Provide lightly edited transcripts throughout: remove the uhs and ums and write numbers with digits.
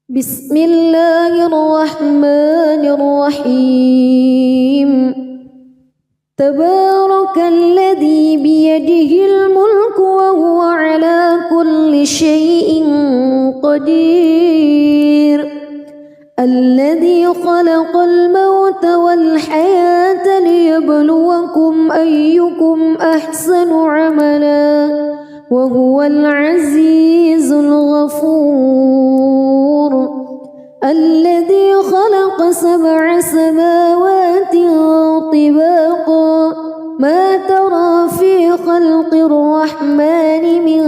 بسم الله الرحمن الرحيم تبارك الذي بيده الملك وهو على كل شيء قدير الذي خلق الموت والحياة ليبلوكم أيكم أحسن عملا وهو العزيز الغفور الذي خلق 7 سماوات طباقا ما ترى في خلق الرحمن من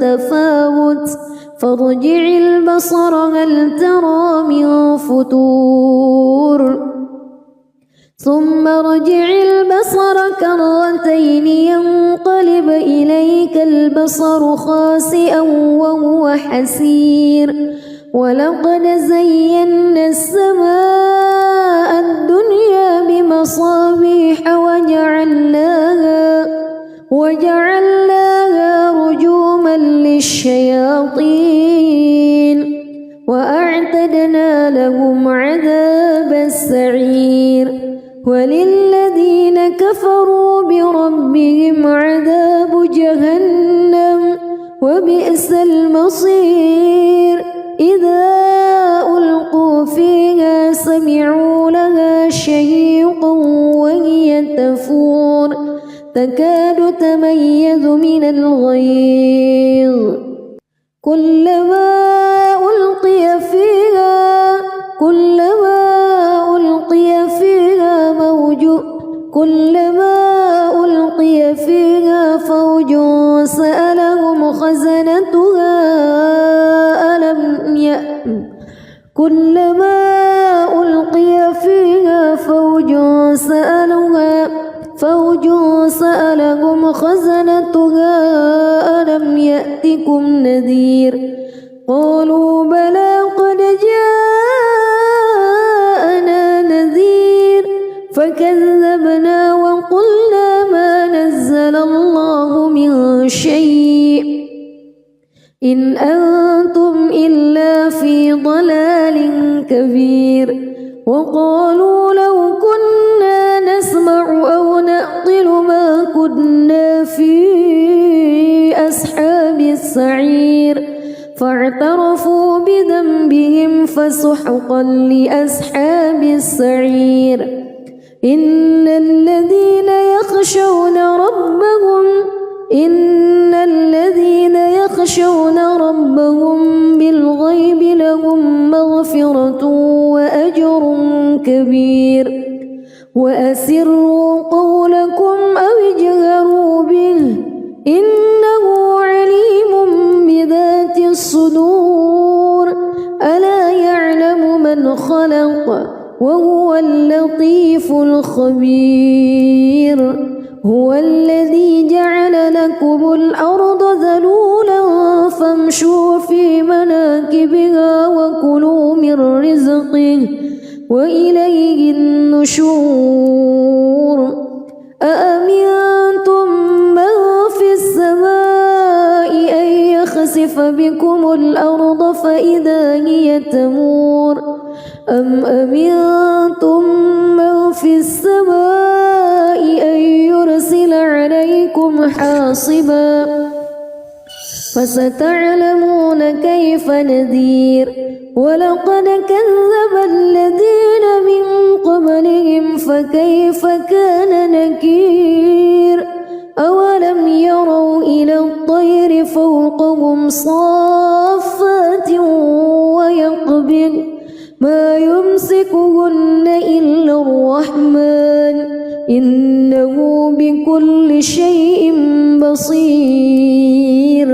تفاوت فارجع البصر هل ترى من فتور ثم ارجع البصر كرتين ينقلب إليك البصر خاسئا وهو حسير ولقد زينا السماء الدنيا بمصابيح وجعلناها رجوما للشياطين وأعتدنا لهم عذاب السعير وللذين كفروا بربهم عذاب جهنم وبئس المصير إذا ألقوا فيها سمعوا لها شهيقا وهي تفور تكاد تميز من الغيظ كلما ألقي فيها فوج سألهم خزنتها ألم يأتكم نذير قالوا بلى قد جاءنا نذير فكذبنا وقلنا ما نزل الله من شيء إن أنتم إلا في ضلال كبير وقالوا لو كنا نسمع أو نعقل ما كنا في أصحاب السعير فاعترفوا بذنبهم فسحقا لأصحاب السعير إن الذين يخشون ربهم بالغيب لهم مغفرة وأجر كبير وأسروا قولكم أو اجهروا به إنه عليم بذات الصدور ألا يعلم من خلق وهو اللطيف الخبير هو الذي جعل لكم الأرض ذلولا فامشوا في مناكبها وكلوا من رزقه وإليه النشور أأمنتم من في السماء أن يخسف بكم الأرض فإذا هي تمور أم أمنتم من في السماء أن يرسل عليكم حاصبا فستعلمون كيف نذير ولقد كذب الذين من قبلهم فكيف كان نكير أولم يروا إلى الطير فوقهم صافات ويقبض ما يمسكهن إلا الرحمن إنه بكل شيء بصير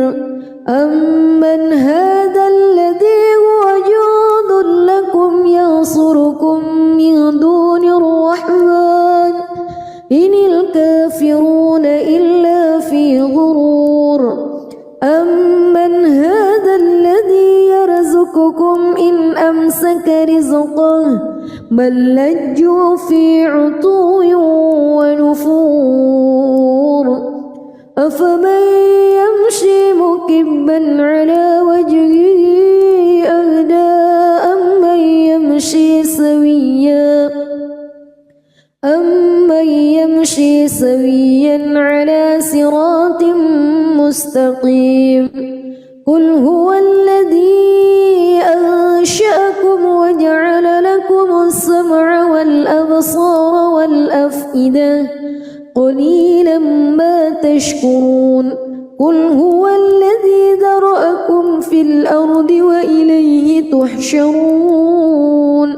أمن هذا الذي هو جند لكم ينصركم من دون الرحمن إن الكافرون إلا في غرور أمن هذا الذي يرزقكم إن أمسك رزقه بل لجوا في عتو ونفور أفمن يمشي مكبا على وجهه أهدى سويا على صراط مستقيم قل هو الذي أنشأكم وجعل لكم السمع والأبصار والأفئدة قليلا ما تشكرون قل هو الذي ذرأكم في الأرض وإليه تحشرون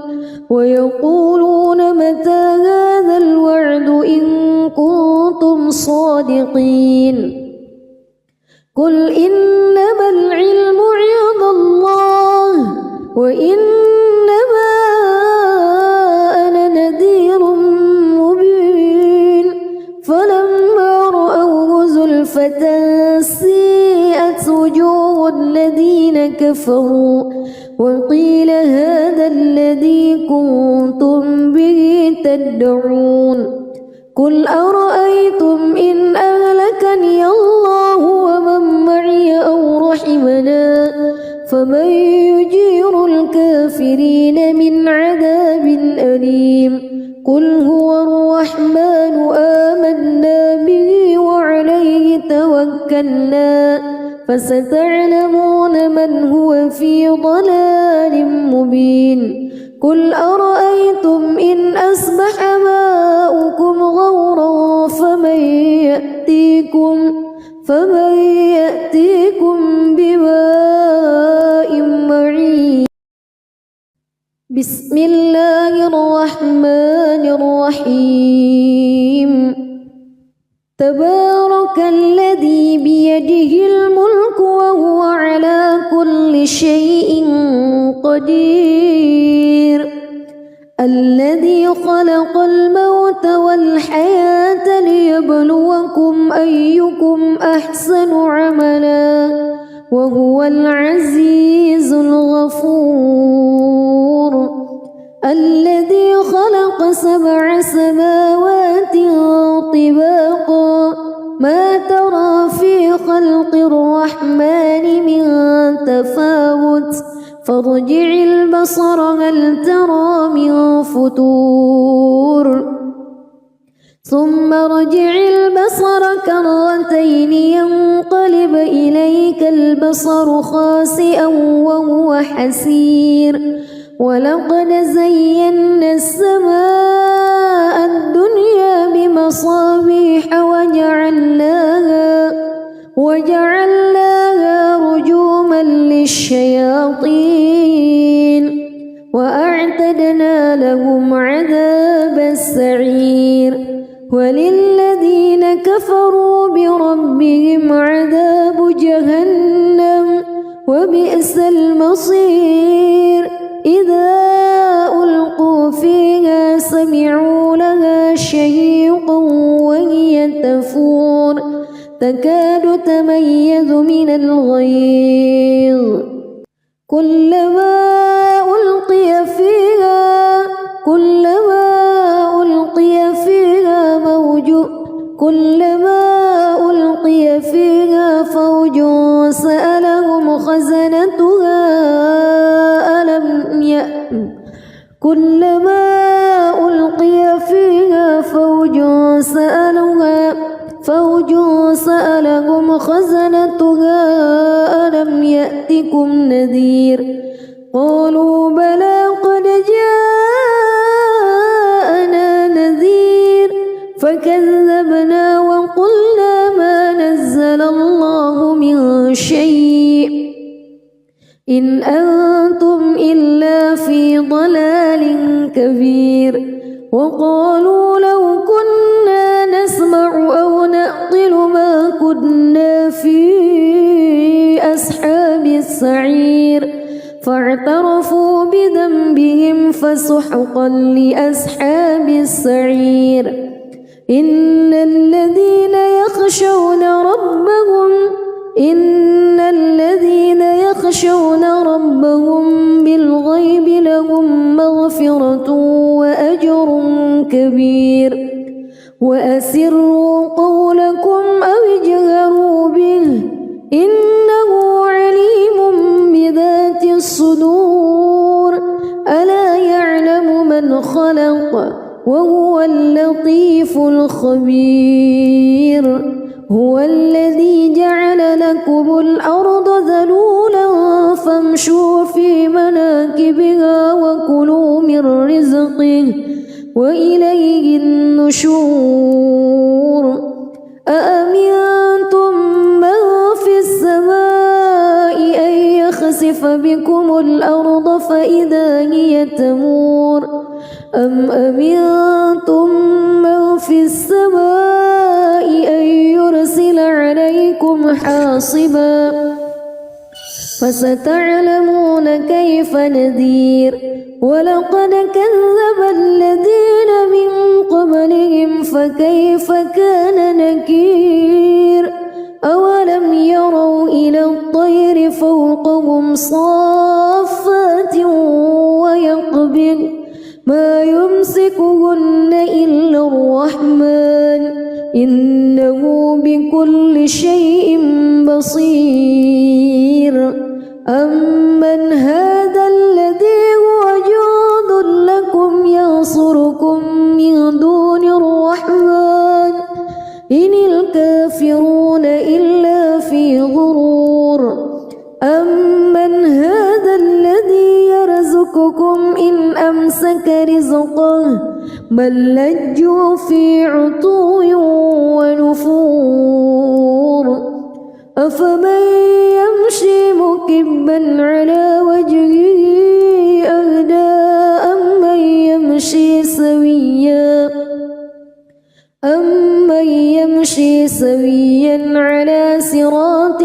ويقولون متى هذا الوعد إن كنتم صادقين قل إنما العلم عند الله وإنما أنا نذير مبين فلما رأوه زلفة سيئت وجوه الذين كفروا وقيل هذا الذي كنتم به تدعون قل أرأيتم إن أهلكني الله ومن معي أو رحمنا فمن يجير الكافرين من عذاب أليم قل هو الرحمن آمنا به وعليه توكلنا فستعلمون من هو في ضلال مبين قل أرأيتم إن أصبح ماؤكم غورا فمن يأتيكم بماء معين بسم الله الرحمن الرحيم تبارك الذي بيده الملك وهو على كل شيء قدير الذي خلق الموت والحياة ليبلوكم أيكم أحسن عملا وهو العزيز الغفور الذي خلق 7 سماوات طباقا ما ترى في خلق الرحمن من تفاوت فارجع البصر هل ترى من فتور ثم ارجع البصر كرتين ينقلب إليك البصر خاسئا وهو حسير ولقد زينا السماء الدنيا بمصابيح وجعلناها رجوما للشياطين وأعتدنا لهم عذاب السعير وللذين كفروا بربهم عذاب جهنم وبئس المصير إذا ألقوا فيها سمعوا لها شهيقا وهي تفور تكاد تميز من الغيظ كلما ألقي فيها فوج سألهم خزنتها ألم يأتكم نذير قالوا بلى قد جاءنا نذير فكذبنا وقلنا ما نزل الله من شيء إن أنتم إلا في ضلال كبير وقالوا لو كنا نسمع أو نعقل ما كنا في أصحاب السعير فاعترفوا بذنبهم فسحقا لأصحاب السعير إن الذين يخشون ربهم بالغيب لهم مغفرة وأجر كبير وأسروا قولكم أو اجهروا به إنه عليم بذات الصدور ألا يعلم من خلق وهو اللطيف الخبير هو الذي جعل لكم الأرض ذلولا فامشوا في مناكبها وكلوا من رزقه وإليه النشور أأمنتم من في السماء أن يخسف بكم الأرض فإذا هي تمور أم أمنتم من في السماء أن يرسل عليكم حاصبا فستعلمون كيف نذير ولقد كذب الذين من قبلهم فكيف كان نكير أولم يروا إلى الطير فوقهم صافات ويقبض ما يمسكهن إلا الرحمن إنه بكل شيء بصير أمن هذا الذي هو جند لكم ينصركم من دون الرحمن إن الكافرون إلا في غرور أمن هذا الذي يرزقكم إن أمسك رزقه بل لجوا في عتو ونفور أفمن يمشي مكبا على وجهه أهدى أمن يمشي سويا على صراط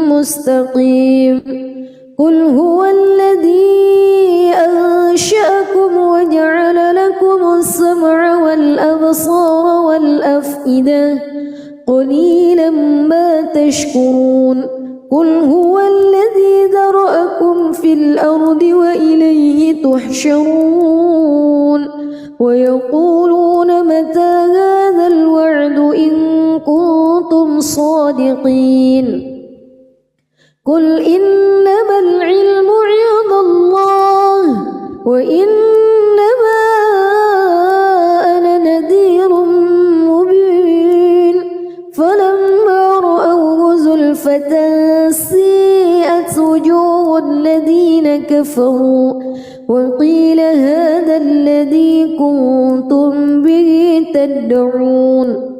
مستقيم قل هو الذي أنشأكم وجعل لكم السمع والأبصار والأفئدة قليلا ما تشكرون قل هو الذي ذرأكم في الأرض وإليه تحشرون ويقولون متى هذا الوعد إن كنتم صادقين قل إنما العلم عند الله وإنما أنا نذير مبين فلما رأوه زلفة سيئت وجوه الذين كفروا وقيل هذا الذي كنتم به تدعون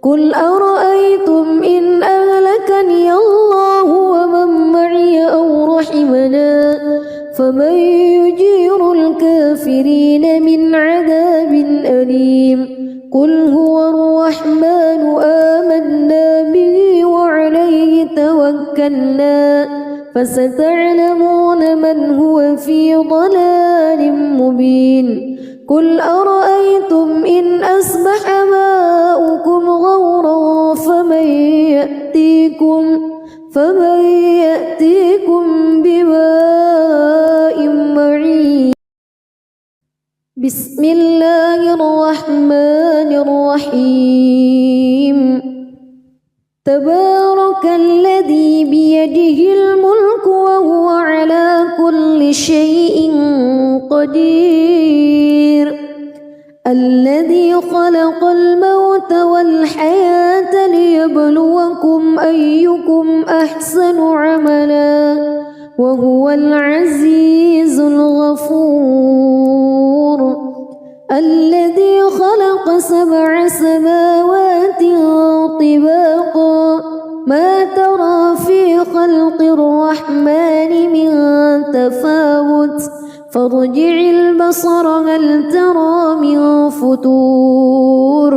قل أرأيتم إن أهلكني الله ومن معي أو رحمنا فمن يجير الكافرين من عذاب أليم قل هو الرحمن آمنا به وعليه توكلنا فستعلمون من هو في ضلال مبين قل أرأيتم إن أصبح ماؤكم غورا فمن يأتيكم بماء معين بسم الله الرحمن الرحيم تبارك الذي بيده الملك وهو على كل شيء قدير الذي خلق الموت والحياة ليبلوكم أيكم أحسن عملا وهو العزيز الغفور الذي خلق 7 سماوات طباقا ما ترى في خلق الرحمن من تفاوت فارجع البصر هل ترى من فتور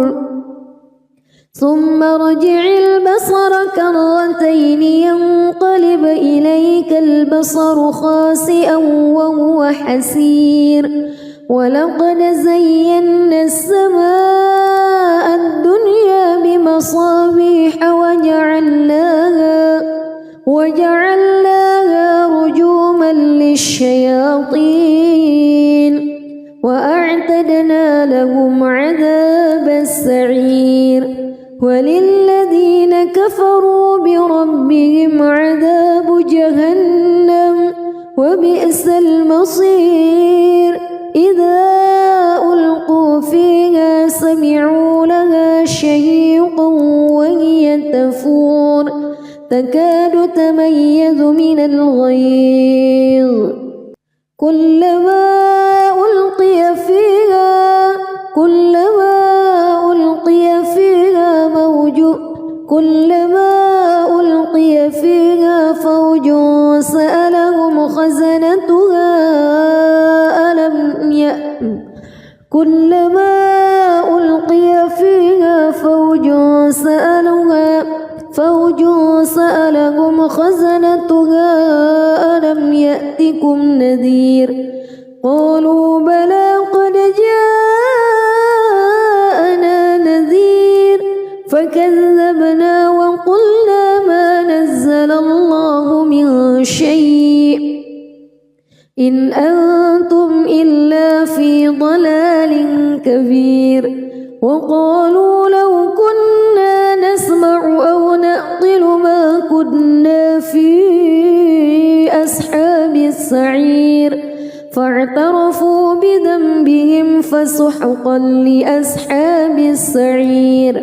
ثم ارجع البصر كرتين ينقلب إليك البصر خاسئا وهو حسير ولقد زينا السماء الدنيا بمصابيح وجعلناها رجوما للشياطين وأعتدنا لهم عذاب السعير وللذين كفروا بربهم عذاب جهنم وبئس المصير إذا ألقوا فيها تكاد تميز من الغيظ كلما ألقي فيها فوج سألهم خزنتها ألم يأتكم نذير قالوا بلى قد جاءنا نذير فكذبنا وقلنا ما نزل الله من شيء إن أنتم إلا في ضلال كبير وقالوا لو كنا نسمع أو نعقل ما كنا في أصحاب السعير فاعترفوا بذنبهم فسحقا لأصحاب السعير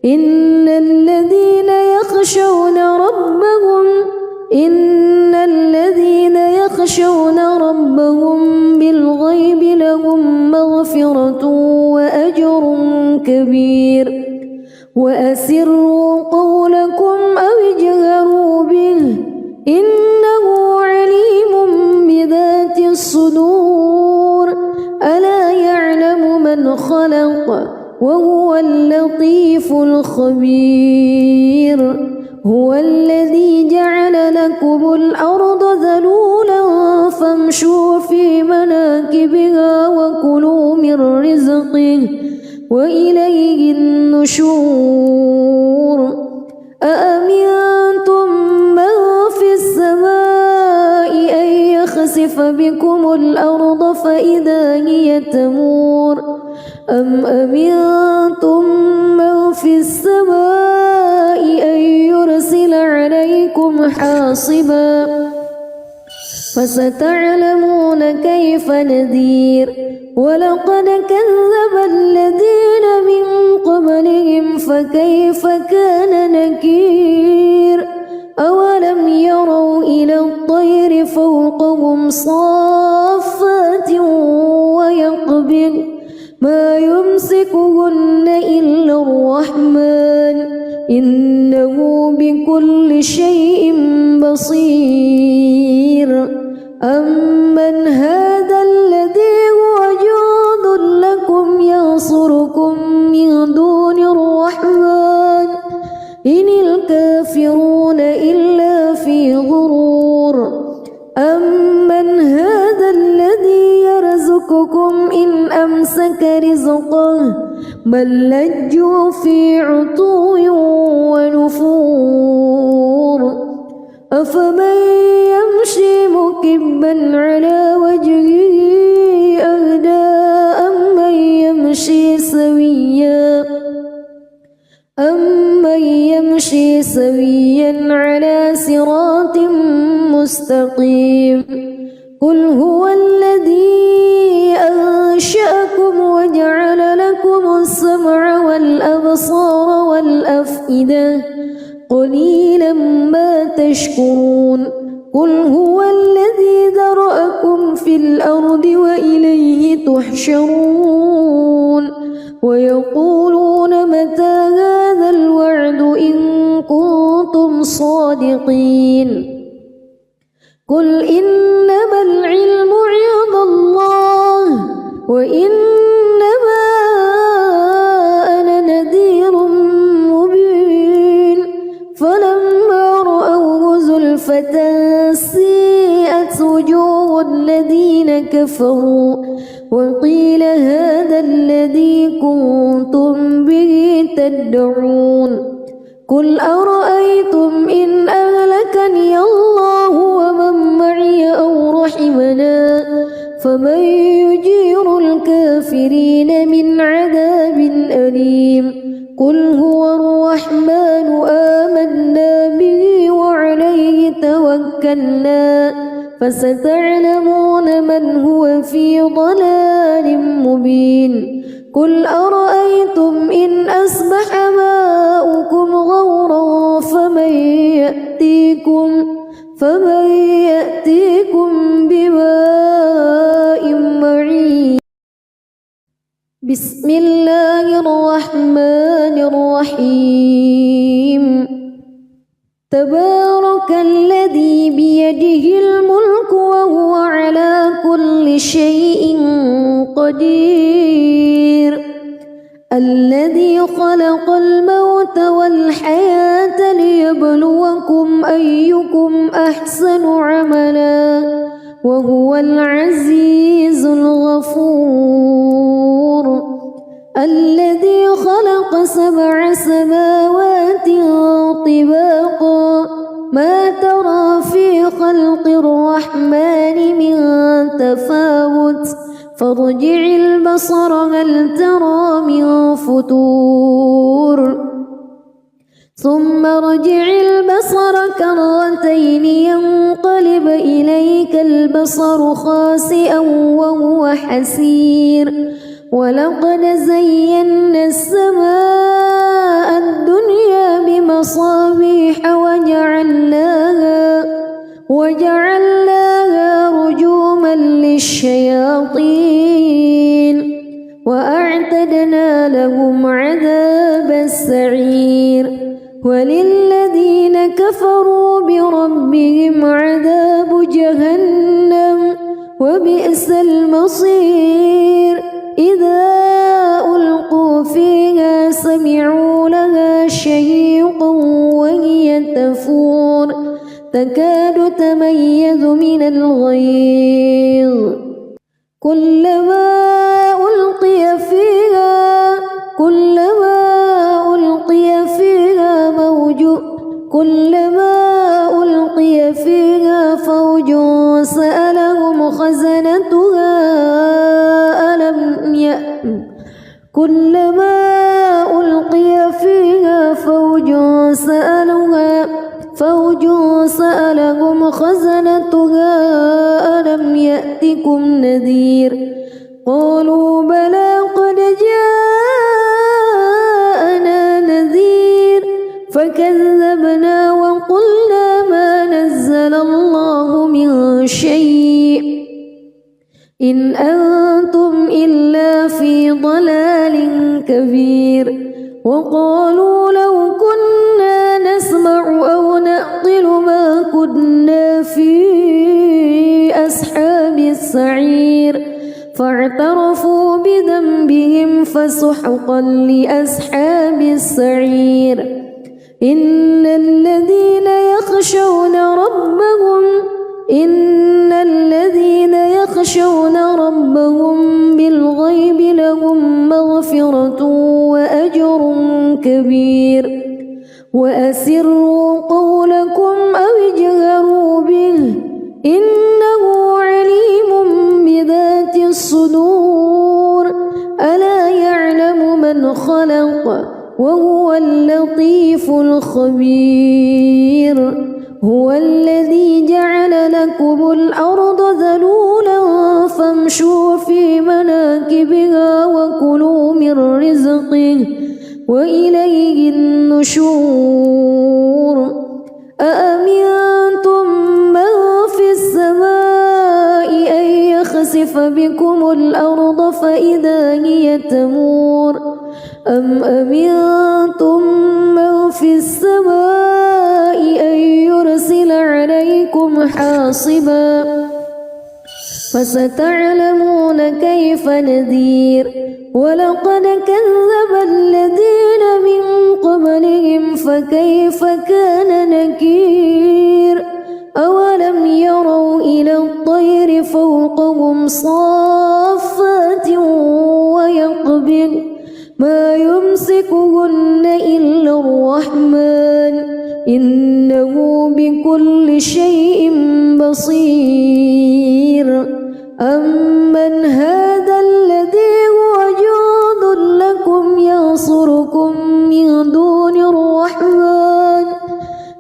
إن الذين يخشون ربهم بالغيب لهم مغفرة وأجر كبير وأسروا قولكم أو اجهروا به إنه عليم بذات الصدور ألا يعلم من خلق وهو اللطيف الخبير هو الذي جعل لكم الأرض ذلولا فامشوا في مناكبها وكلوا من رزقه وإليه النشور أأمنتم من في السماء أن يخسف بكم الأرض فإذا هي تمور أم أمنتم من في السماء أن يرسل عليكم حاصبا فستعلمون كيف نذير ولقد كذب الذين من قبلهم فكيف كان نكير أولم يروا إلى الطير فوقهم صافات ويقبض ما يمسكهن إلا الرحمن إنه بكل شيء بصير أمن هذا الذي هو جند لكم ينصركم من دون الرحمن إن الكافرون إلا في غرور أمن هذا الذي يرزقكم إن أمسك رزقه بل لجوا في عتو ونفور أفمن يمشي مكبا على وجهه أهدى أمن يمشي سويا على صراط مستقيم قل هو الذي أنشأكم وجعل لكم السمع والأبصار والأفئدة قليلا ما تشكرون قل هو الذي ذرأكم في الأرض وإليه تحشرون ويقولون متى هذا الوعد إن كنتم صادقين قل إنما العلم عند الله وإنما أنا نذير مبين فلما رأوه زلفة سيئت وجوه الذين كفروا وقيل هذا الذي كنتم به تدعون قل أرأيتم إن أهلكني الله ومن معي أو رحمنا فمن يجير الكافرين من عذاب أليم قل هو الرحمن آمنا به وعليه توكلنا فستعلمون من هو في ضلال مبين قل أرأيتم إن أصبح ماؤكم غورا فمن بسم الله الرحمن الرحيم تبارك الذي بيده الملك وهو على كل شيء قدير الذي خلق الموت والحياة ليبلوكم أيكم أحسن عملا وهو العزيز الغفور الذي خلق 7 سماوات طباقا ما ترى في خلق الرحمن من تفاوت فارجع البصر هل ترى من فتور ثم ارجع البصر كرتين ينقلب إليك البصر خاسئا وهو حسير ولقد زينا السماء الدنيا بمصابيح وجعلناها رجوما للشياطين وأعتدنا لهم عذاب السعير وللذين كفروا بربهم عذاب جهنم وبئس المصير إذا ألقوا فيها سمعوا لها شهيقا وهي تفور تكاد تميز من الغيظ كلما ألقي فيها فوج سألهم خزنتها كلما ألقي فيها فوج سألهم خزنتها ألم يأتكم نذير قالوا بلى قد جاءنا نذير فكذبنا وقلنا ما نزل الله من شيء إن أنتم إلا في ضلال كبير وقالوا لو كنا نسمع أو نعقل ما كنا في أصحاب السعير فاعترفوا بذنبهم فسحقا لأصحاب السعير إن الذين يخشون ربهم بالغيب لهم مغفرة وأجر كبير وأسروا قولكم أو اجهروا به إنه عليم بذات الصدور ألا يعلم من خلق وهو اللطيف الخبير هو الذي جعل لكم الأرض ذلولا فامشوا في مناكبها وكلوا من رزقه وإليه النشور أأمنتم من في السماء أن يخسف بكم الأرض فإذا هي تمور أم أمنتم من في السماء أن يرسل عليكم حاصبا فستعلمون كيف نذير ولقد كذب الذين من قبلهم فكيف كان نكير أولم يروا إلى الطير فوقهم صافات ويقبض ما يمسكهن إلا الرحمن إنه بكل شيء بصير أمن هذا الذي هو جند لكم ينصركم من دون الرحمن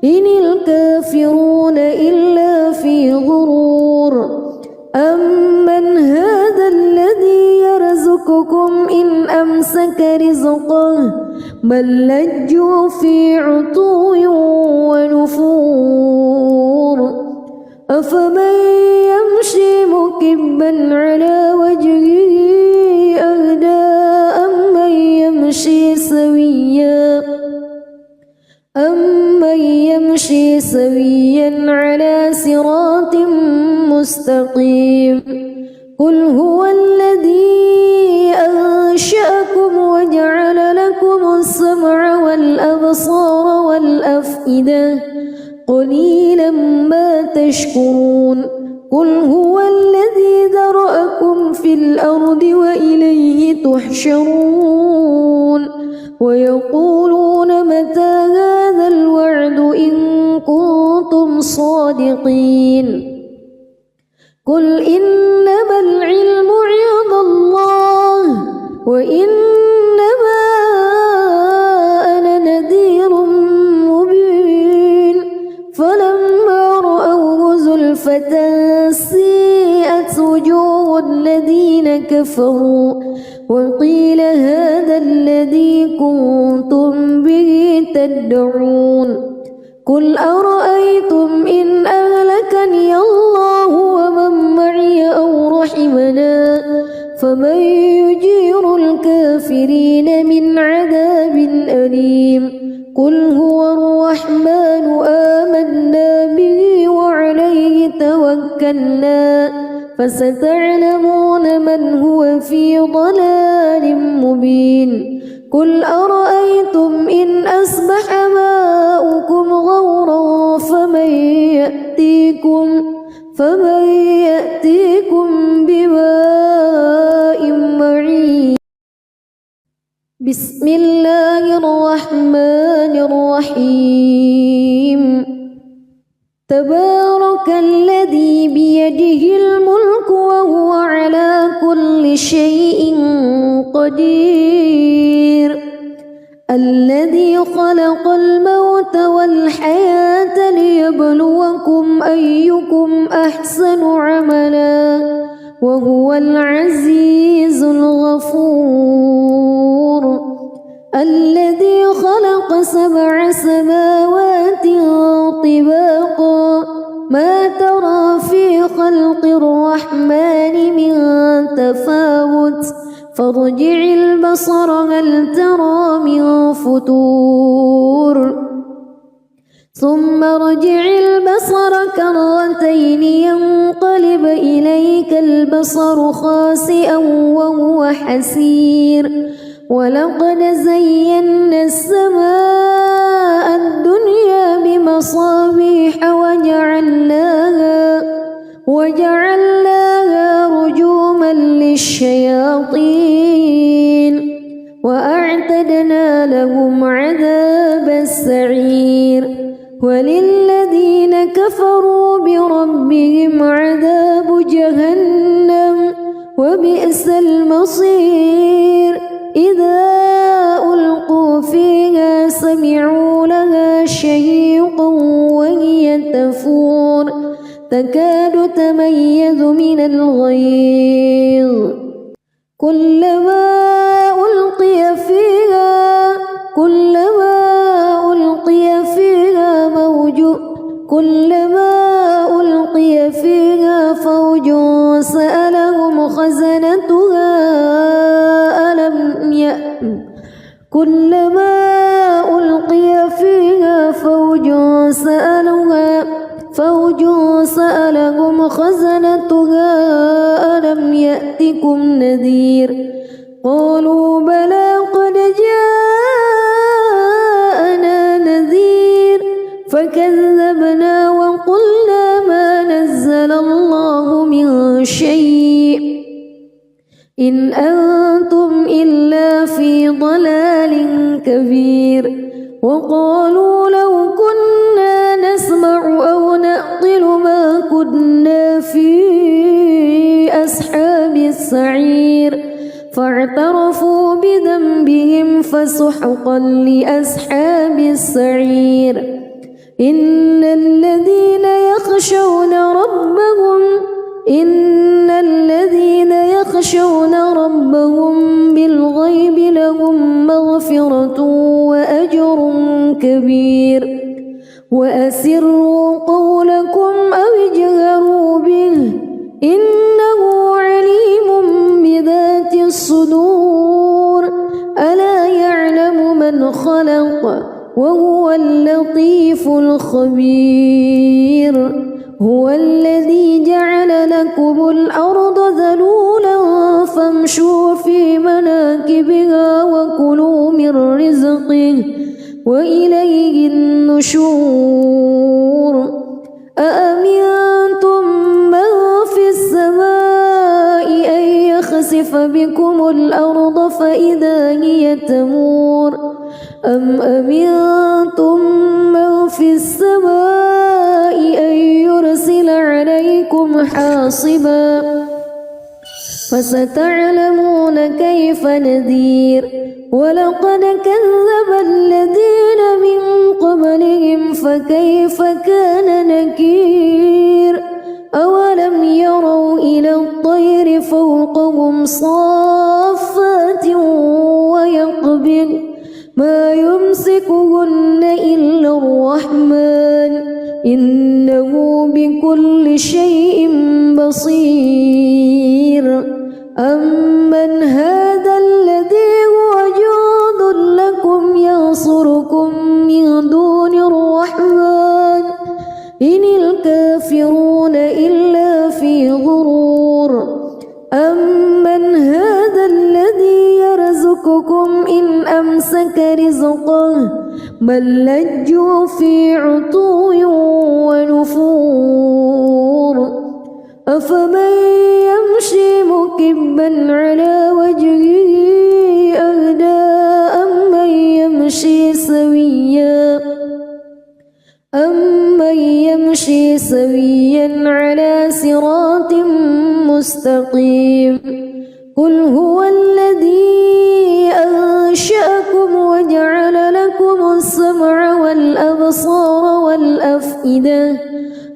إن الكافرون إلا في غرور أمن هذا الذي يرزقكم إن أمسك رزقه بل لجوا في عتو ونفور أفمن يمشي مكبا على وجهه أهدى مستقيم قل هو الذي أنشأكم وجعل لكم السمع والأبصار والأفئدة قليلا ما تشكرون قل هو الذي ذرأكم في الأرض وإليه تحشرون ويقولون متى هذا الوعد إن كنتم صادقين قل إنما العلم عند الله وإنما أنا نذير مبين فلما رأوه زلفة سيئت وجوه الذين كفروا وقيل هذا الذي كنتم به تدعون قل أرأيتم إن أهلكني الله ومن معي أو رحمنا فمن يجير الكافرين من عذاب أليم قل هو الرحمن آمنا به وعليه توكلنا فستعلمون من هو في ضلال مبين قل أرأيتم إن أصبح ماؤكم غورا فمن يأتيكم بماء معين بسم الله الرحمن الرحيم تبارك الذي بيده الملك وهو على كل شيء قدير الذي خلق الموت والحياة ليبلوكم أيكم أحسن عملا وهو العزيز الغفور الذي خلق 7 سماوات طباقا ما ترى في خلق الرحمن من تفاوت فارجع البصر هل ترى من فتور ثم ارجع البصر كرتين ينقلب إليك البصر خاسئا وهو حسير ولقد زينا السماء الدنيا بمصابيح وجعلناها رجوما للشياطين وأعتدنا لهم عذاب السعير وللذين كفروا بربهم عذاب جهنم وبئس المصير إذا ألقوا فيها سمعوا لها شهيقا وهي تفور تكاد تميز من الغيظ كلما ألقي فيها فوج سألهم خزنتها كلما ألقي فيها فوج سألهم خزنتها ألم يأتكم نذير قالوا بلى قد جاءنا نذير فكذبنا وقلنا ما نزل الله من شيء إن أنتم إلا في ضلال كبير وقالوا لو كنا نسمع أو نعقل ما كنا في أصحاب السعير فاعترفوا بذنبهم فسحقا لأصحاب السعير إن الذين يخشون ربهم بالغيب لهم مغفرة وأجر كبير وأسروا قولكم أو اجهروا به إنه عليم بذات الصدور ألا يعلم من خلق وهو اللطيف الخبير هو الذي جعل الأرض ذلولا فامشوا في مناكبها وكلوا من رزقه وإليه النشور أأمنتم من في السماء أن يخسف بكم الأرض فإذا هي تمور أم أمنتم من في السماء أن يرسل عليكم حاصبا فستعلمون كيف نذير ولقد كذب الذين من قبلهم فكيف كان نكير أولم يروا إلى الطير فوقهم صافات ويقبض ما يمسكهن إلا الرحمن إنه بكل شيء بصير أمن هذا الذي هو جند لكم ينصركم من دون الرحمن إن الكافرون إلا في غرور أمن هذا الذي يرزقكم إن أمسك رزقه بل لجوا في عتو ونفور أفمن يمشي مكبا على وجهه أهدى أمن يمشي سويا على صراط مستقيم قل هو الذي أنشأكم وجعل لكم السمع والأبصار والأفئدة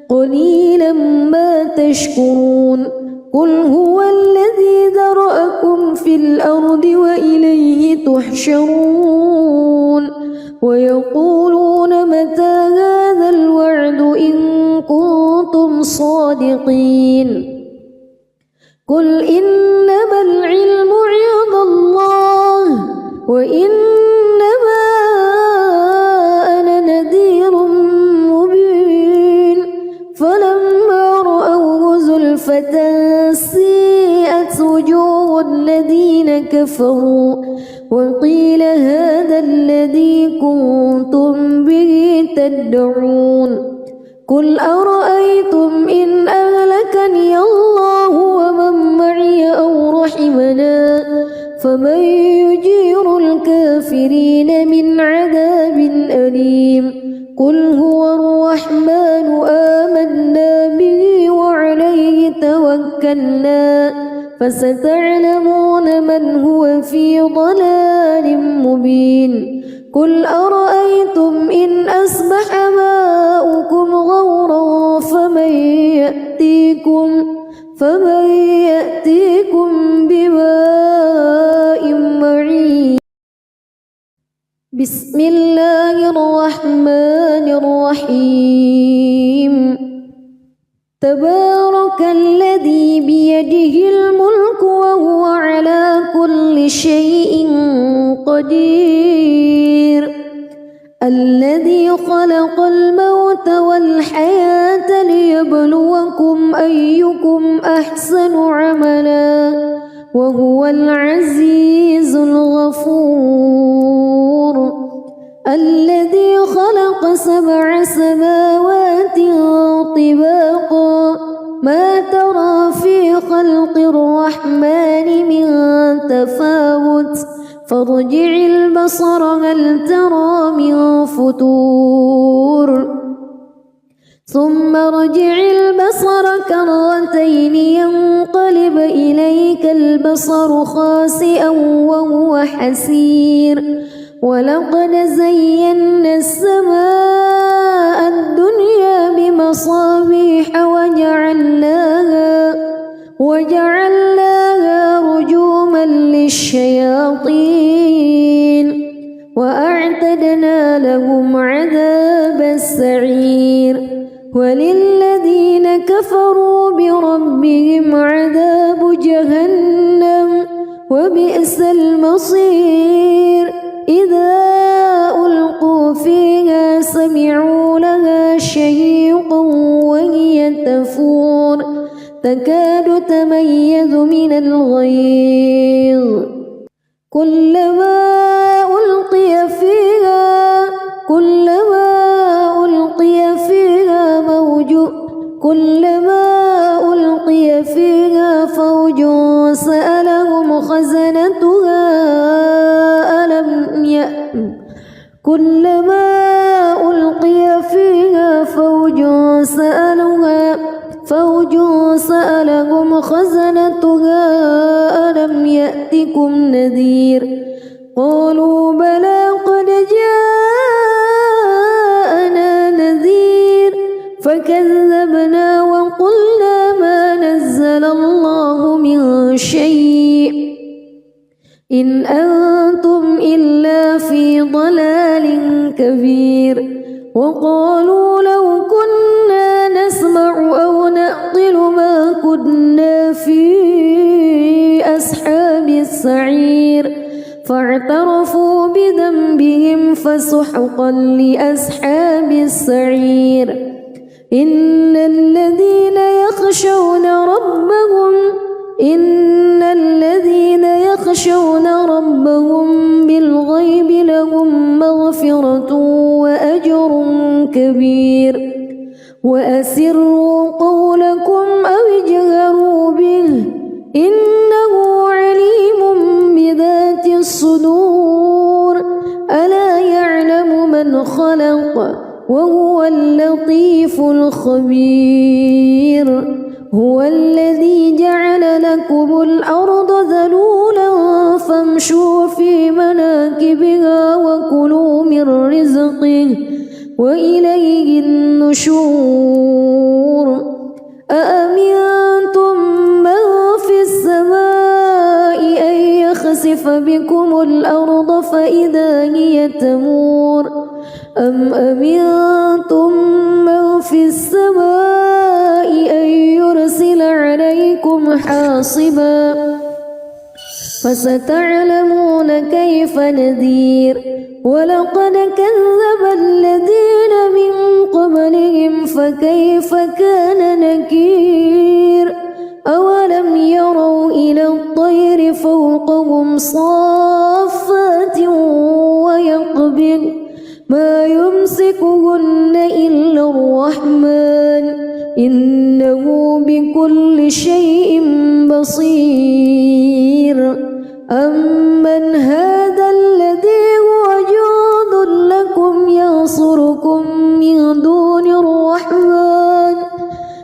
قليلا ما تشكرون قل هو الذي ذرأكم في الأرض وإليه تحشرون ويقولون متى هذا الوعد إن كنتم صادقين قل إنما العلم عند الله وإنما أنا نذير مبين فلما رأوه زلفة سيئت وجوه الذين كفروا وقيل هذا الذي كنتم به تدعون قل أرأيتم إن أهلكني الله ومن معي أو رحمنا فمن يجير الكافرين من عذاب أليم قل هو الرحمن آمنا به وعليه توكلنا فستعلمون من هو في ضلال مبين قل أرأيتم إن أصبح ماؤكم غورا فمن يأتيكم بماء معين بسم الله الرحمن الرحيم تبارك الذي بيده الملك وهو على كل شيء قدير الذي خلق الموت والحياة ليبلوكم أيكم أحسن عملا وهو العزيز الغفور الذي خلق 7 سماوات طباقا ما ترى في خلق الرحمن من تفاوت فارجع البصر هل ترى من فتور ثم ارجع البصر كرتين ينقلب إليك البصر خاسئا وهو حسير ولقد زينا السماء الدنيا بمصابيح وجعلناها رجوما للشياطين وأعتدنا لهم عذاب السعير وللذين كفروا بربهم عذاب جهنم وبئس المصير إذا ألقوا فيها سمعوا لها شهيقا وهي تفور تكاد تميز يتميز من الغيظ كلما ألقي فيها فوج سألهم خزنتها ألم يأتكم نذير قالوا بلى قد جاءنا نذير فكذبنا وقلنا ما نزل الله من شيء إن أنتم إلا في ضلال كبير وقالوا لو كنا نسمع أو نعقل ما كنا في أصحاب السعير فاعترفوا بذنبهم فسحقا لأصحاب السعير إن الذين يخشون ربهم بالغيب لهم مغفرة وأجر كبير وأسروا قولكم أو اجهروا به إنه عليم بذات الصدور ألا يعلم من خلق وهو اللطيف الخبير هو الذي جعل لكم الأرض ذلولا فامشوا في مناكبها وكلوا من رزقه وإليه النشور أأمنتم من في السماء أن يخسف بكم الأرض فإذا هي تمور أم أمنتم من في السماء أن يرسل عليكم حاصبا فستعلمون كيف نذير ولقد كذب الذين من قبلهم فكيف كان نكير أولم يروا إلى الطير فوقهم صافات ويقبض ما يمسكهن إلا الرحمن إنه بكل شيء بصير أمن هذا الذي هو جند لكم ينصركم من دون الرحمن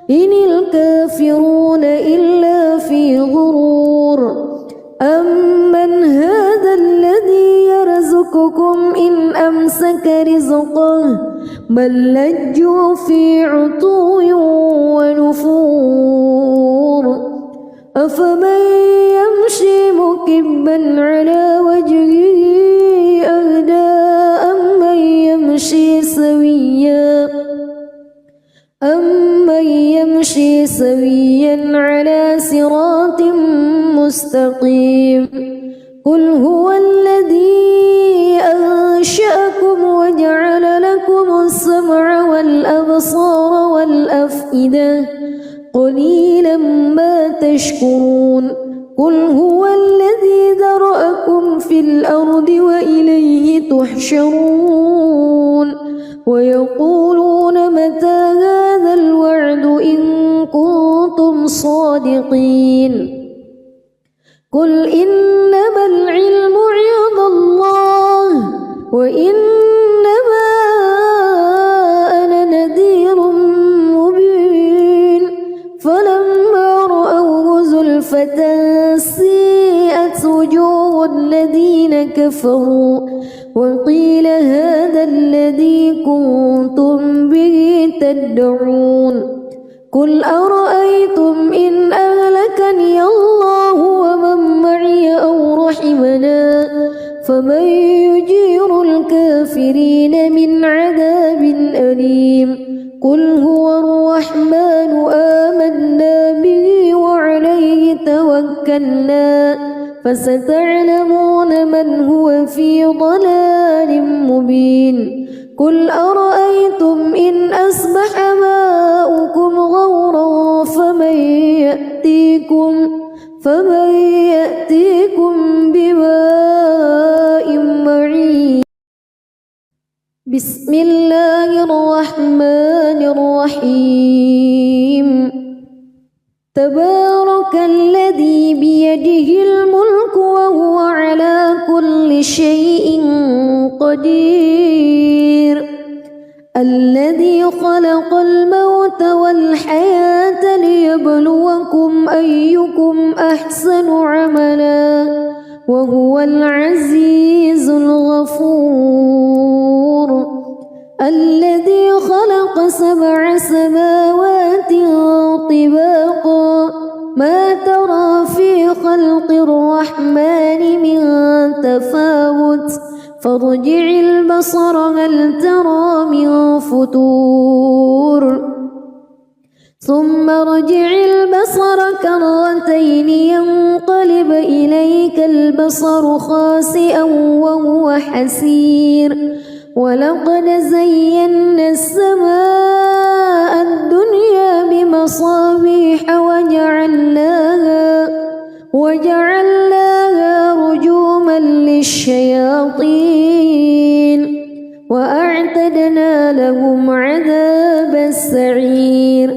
إن الكافرون إلا في غرور أمن هذا الذي يرزقكم إن أمسك رزقه بل لجوا في عتو ونفور أفمن يمشي مكبا على وجهه أهدى أمن يمشي سويا على صراط مستقيم قل هو الذي أنشأكم وجعل لكم السمع والأبصار والأفئدة قليلا ما تشكرون قل هو الذي ذرأكم في الأرض وإليه تحشرون ويقولون متى هذا الوعد إن كنتم صادقين قل إنما العلم عند الله وإنما أنا نذير مبين فلما رأوه زلفة سيئت وجوه الذين كفروا وقيل هذا الذي كنتم به تدعون قل أرأيتم إن أهلكني الله ومن معي أو رحمنا فمن يجير الكافرين من عذاب أليم قل هو الرحمن آمنا به وعليه توكلنا فستعلمون من هو في ضلال مبين قل أرأيتم إن أصبح ماؤكم غورا فمن يأتيكم بماء معين. بسم الله الرحمن الرحيم. تبارك الذي بيده الملك وهو على كل شيء قدير. الذي خلق الموت والحياة ليبلوكم أيكم أحسن عملا وهو العزيز الغفور. الذي خلق 7 سماوات طباقا ما ترى في خلق الرحمن من تفاوت فارجع البصر هل ترى من فتور ثم ارجع البصر كرتين ينقلب إليك البصر خاسئا وهو حسير. ولقد زينا السماء الدنيا بمصابيح وجعلناها رجوما للشياطين وأعتدنا لهم عذاب السعير.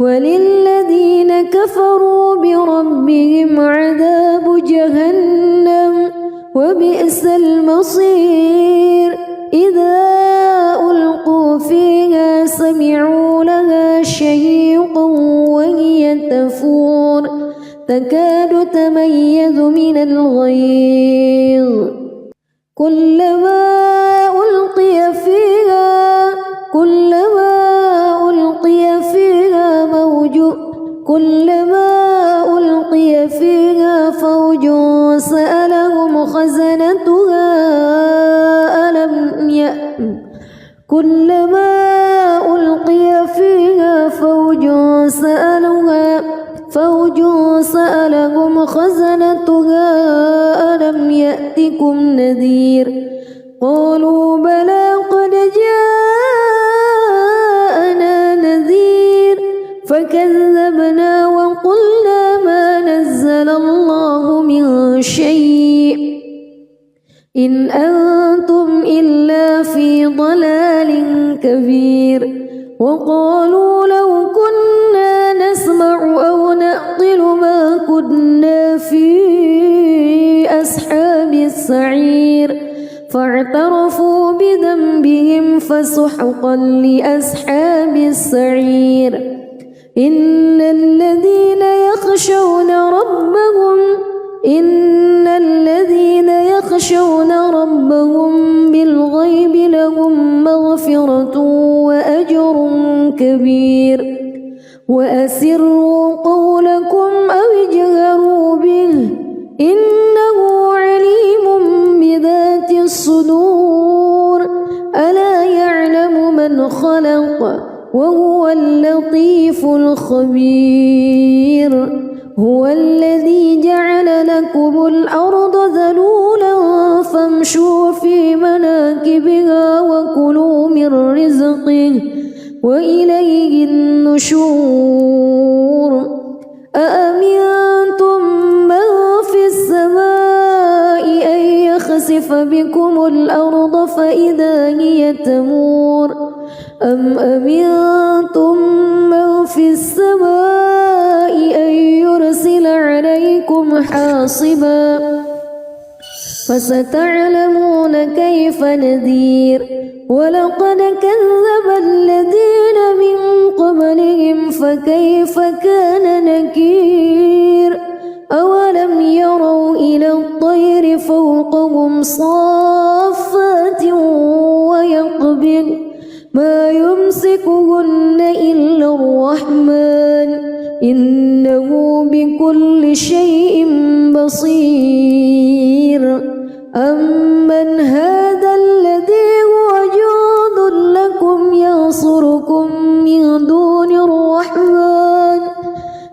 وللذين كفروا بربهم عذاب جهنم وبئس المصير. إذا ألقوا فيها سمعوا لها شهيقا وهي تفور تكاد تميز من الغيظ كلما ألقي فيها فوج سألهم خزنتها ألم يأتكم نذير قالوا بلى قد جاءنا نذير فكذبنا وقلنا ما نزل الله من شيء إن أنتم إلا في ضلال كبير. وقالوا لو كنا نسمع أو نعقل ما كنا في أصحاب السعير فاعترفوا بذنبهم فسحقا لأصحاب السعير. إن الذين يخشون ربهم بالغيب لهم مغفرة وأجر كبير. وأسروا قولكم أو اجهروا به إنه عليم بذات الصدور. ألا يعلم من خلق وهو اللطيف الخبير. هو الذي جعل لكم الأرض ذلولا فامشوا في مناكبها وكلوا من رزقه وإليه النشور. أأمنتم من في السماء أن يخسف بكم الأرض فإذا هي تمور أم أمنتم من في السماء أن يرسل عليكم حاصبا فستعلمون كيف نذير. ولقد كذب الذين من قبلهم فكيف كان نكير. أولم يروا إلى الطير فوقهم صافات ويقبض ما يمسكهن إلا الرحمن إنه بكل شيء بصير. أمن هذا الذي هو جند لكم ينصركم من دون الرحمن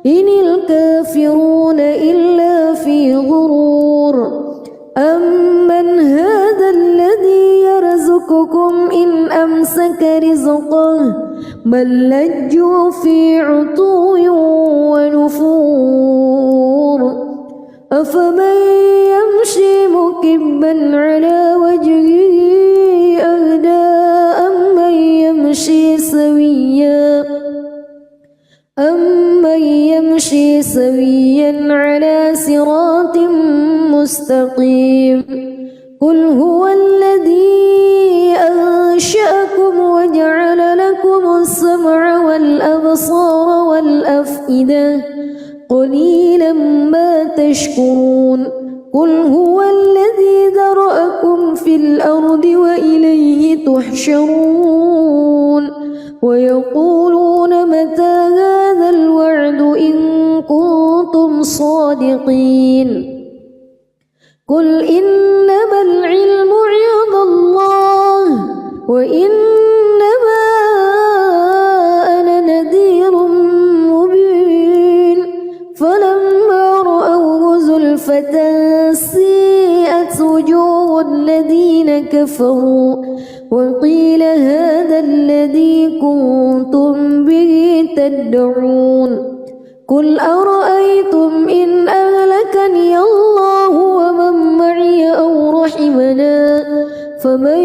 إن الكافرون إلا في غرور. أمن هذا الذي يرزقكم إن بل لجوا في عتو ونفور أفمن يمشي مكبا على وجهه أهدى أمن يمشي سويا على صراط مستقيم قل هو الذي أنشأكم وجعل لكم السمع والأبصار والأفئدة قليلا ما تشكرون قل هو الذي ذرأكم في الأرض وإليه تحشرون ويقولون متى هذا الوعد إن كنتم صادقين قل إنما العلم عند الله وإنما أنا نذير مبين فلما رأوه زلفة سيئت وجوه الذين كفروا وقيل هذا الذي كنتم به تدعون قل أرأيتم إن أهلكني الله ومن معي أو رحمنا فمن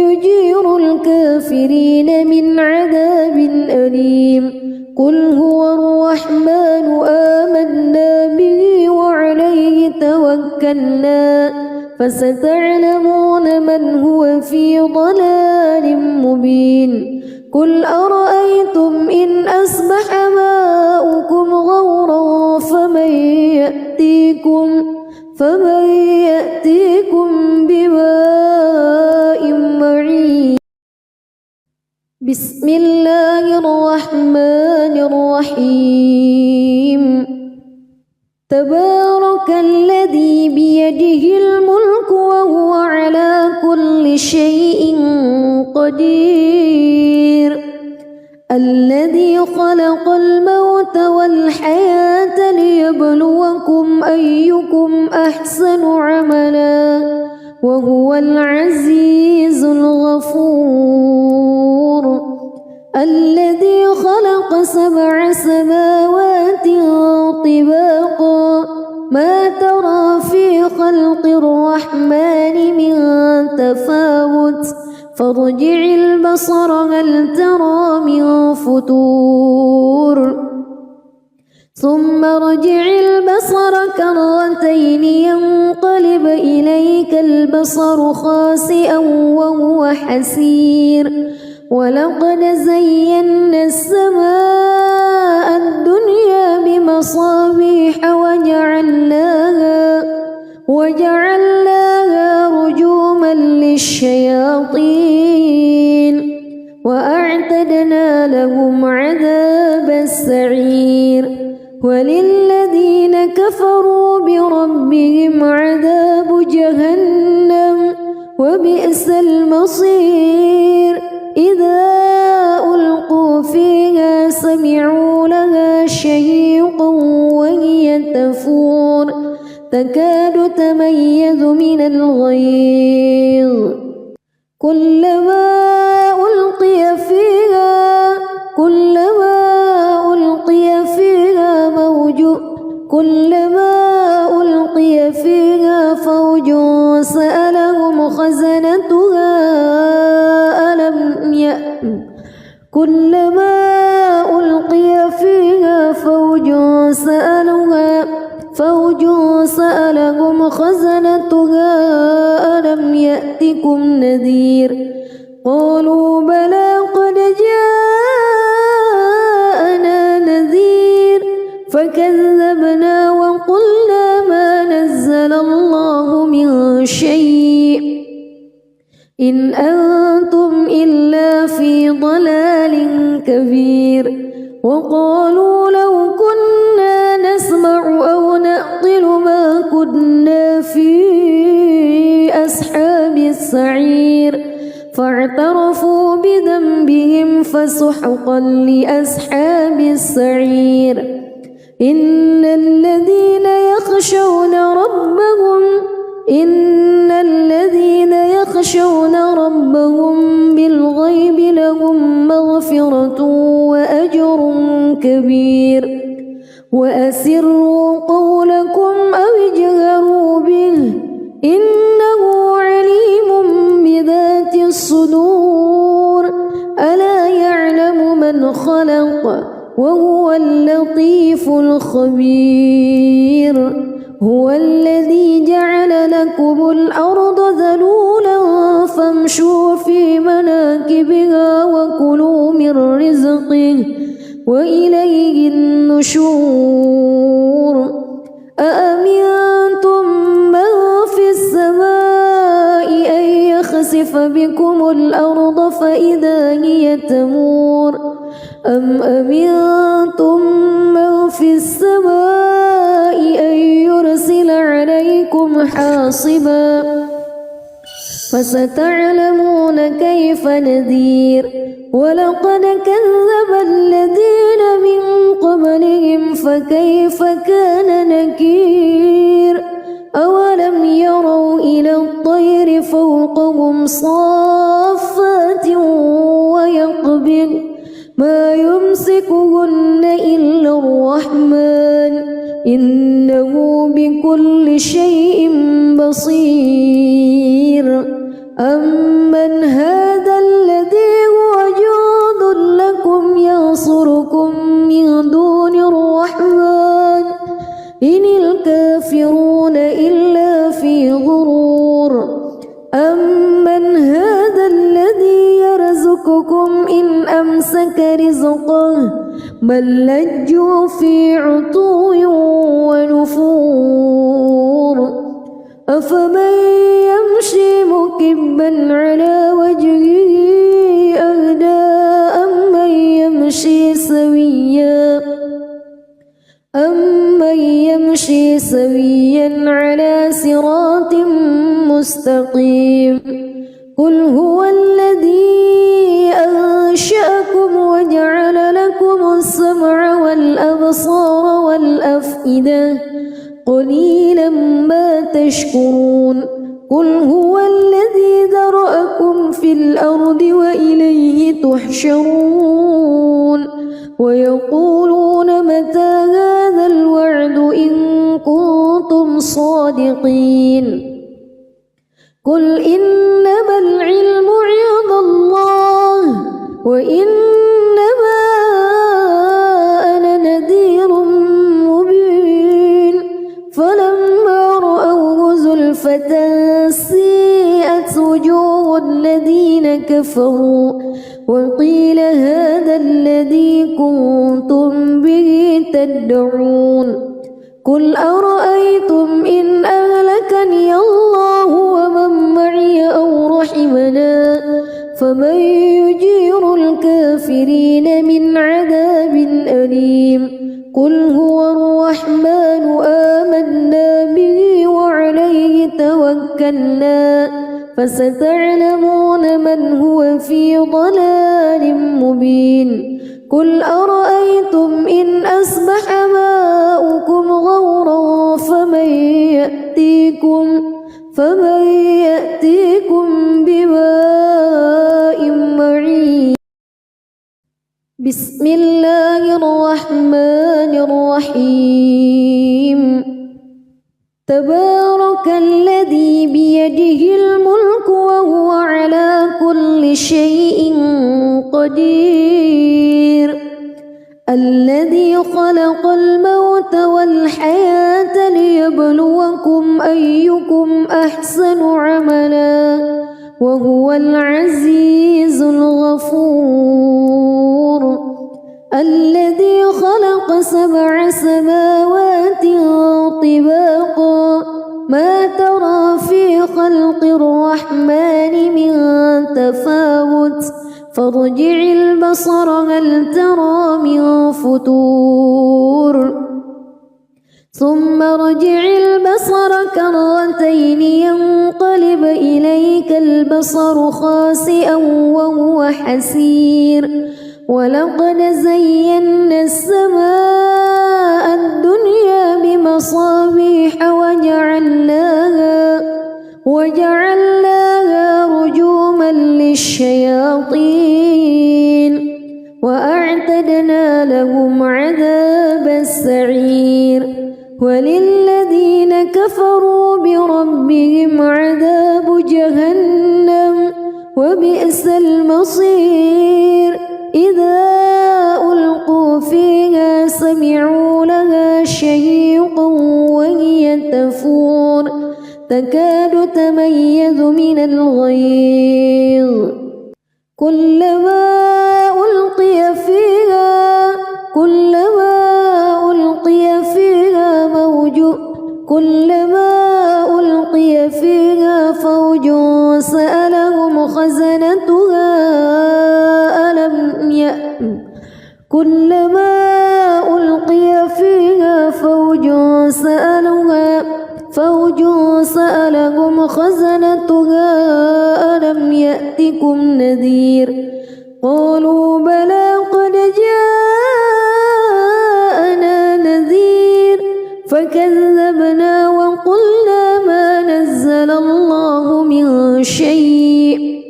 يجير الكافرين من عذاب أليم قل هو الرحمن آمنا به وعليه توكلنا فستعلمون من هو في ضلال مبين قل أرأيتم إن أصبح ماؤكم غورا فمن يأتيكم بماء معين بسم الله الرحمن الرحيم تبارك الذي بيده الملك وهو على كل شيء قدير الذي خلق الموت والحياة ليبلوكم أيكم أحسن عملا وهو العزيز الغفور الذي خلق 7 سماوات طباقا ما ترى في خلق الرحمن من تفاوت فارجع البصر هل ترى من فطور ثم ارجع البصر كرتين ينقلب إليك البصر خاسئا وهو حسير ولقد زينا السماء الدنيا بمصابيح وجعلناها رجوما للشياطين وأعتدنا لهم عذاب السعير وللذين كفروا بربهم عذاب جهنم وبئس المصير إذا ألقوا فيها سمعوا لها شهيقا وهي تفور تكاد تميز من الغيظ كلما ألقي فيها فوج سألهم خزنتها كلما ألقي فيها فوج سألهم خزنتها ألم يأتكم نذير قالوا بلى قد جاءنا نذير فكذبنا وقلنا ما نزل الله من شيء إن أنتم إلا في ضلال كبير وقالوا لو كنا نسمع أو نعقل ما كنا في أصحاب السعير فاعترفوا بذنبهم فسحقا لأصحاب السعير إن الذين يخشون ربهم بالغيب لهم مغفرة مغفرة وأجر كبير وأسروا قولكم أو اجهروا به إنه عليم بذات الصدور ألا يعلم من خلق وهو اللطيف الخبير هو الذي جعل لكم الأرض ذلولا فامشوا في مناكبها وكلوا من رزقه وإليه النشور أأمنتم من في السماء أن يخسف بكم الأرض فإذا هي تمور أم أمنتم من في السماء أن يرسل عليكم حاصبا فستعلمون كيف نذير ولقد كذب الذين من قبلهم فكيف كان نكير أولم يروا إلى الطير فوقهم صافات ويقبض ما يمسكهن إلا الرحمن إنه بكل شيء بصير أمن هذا الذي هو جند لكم ينصركم من دون الرحمن إن الكافرون إلا في غرور أمن هذا الذي يرزقكم إن أمسك رزقه بل لجوا في عتو ونفور أفمن يمشي مكبا على وجهه أهدى أمن يمشي سويا على صراط مستقيم قل هو الذي أنشأكم وجعل لكم السمع والأبصار والأفئدة قليلا ما تشكرون قل هو الذي ذرأكم في الأرض وإليه تحشرون ويقولون متى هذا الوعد إن كنتم صادقين قل إنما العلم عند الله وإنما أنا نذير مبين فلما رأوه زلفة سيئت وجوه الذين كفروا وقيل هذا الذي كنتم به تدعون قل أرأيتم إن أهلكني الله ومن معي أو رحمنا فمن يجير الكافرين من عذاب أليم قل هو الرحمن آمنا به وعليه توكلنا فستعلمون من هو في ضلال مبين قل أرأيتم إن أصبح ماؤكم غورا فمن يأتيكم بماء معين بسم الله الرحمن الرحيم تبارك الذي بيده الملك وهو على كل شيء قدير الذي خلق الموت والحياة ليبلوكم أيكم أحسن عملا وهو العزيز الغفور الذي خلق 7 سماوات طباقا ما ترى في خلق الرحمن من تفاوت فارجع البصر هل ترى من فتور ثم ارجع البصر كرتين ينقلب إليك البصر خاسئا وهو حسير ولقد زينا السماء الدنيا بمصابيح وجعلناها رجوما للشياطين لهم عذاب السعير وللذين كفروا بربهم عذاب جهنم وبئس المصير إذا ألقوا فيها سمعوا لها شهيقا وهي تفور تكاد تميز من الغيظ كلما ألقي فيها فوج سألهم خزنتها ألم يأتكم نذير قالوا بلى قد جاءنا نذير فكذبنا وقلنا ما نزل الله من شيء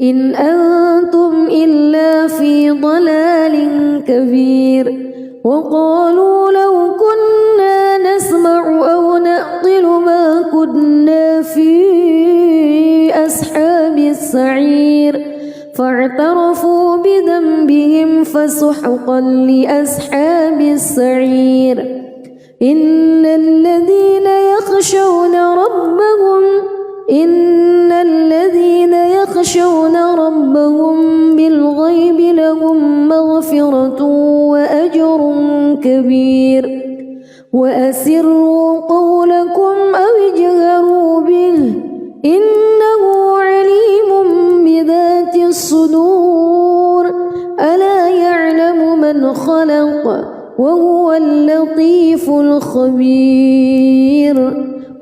إن أنتم إلا في ضلال كبير وقالوا لو كنا نسمع أو نعقل ما كنا في أصحاب السعير فاعترفوا بذنبهم فسحقا لأصحاب السعير إن الذين يخشون ربهم بالغيب لهم مغفرة وأجر كبير وأسروا قولكم أو اجهروا به إنه عليم بذات الصدور ألا يعلم من خلق وهو اللطيف الخبير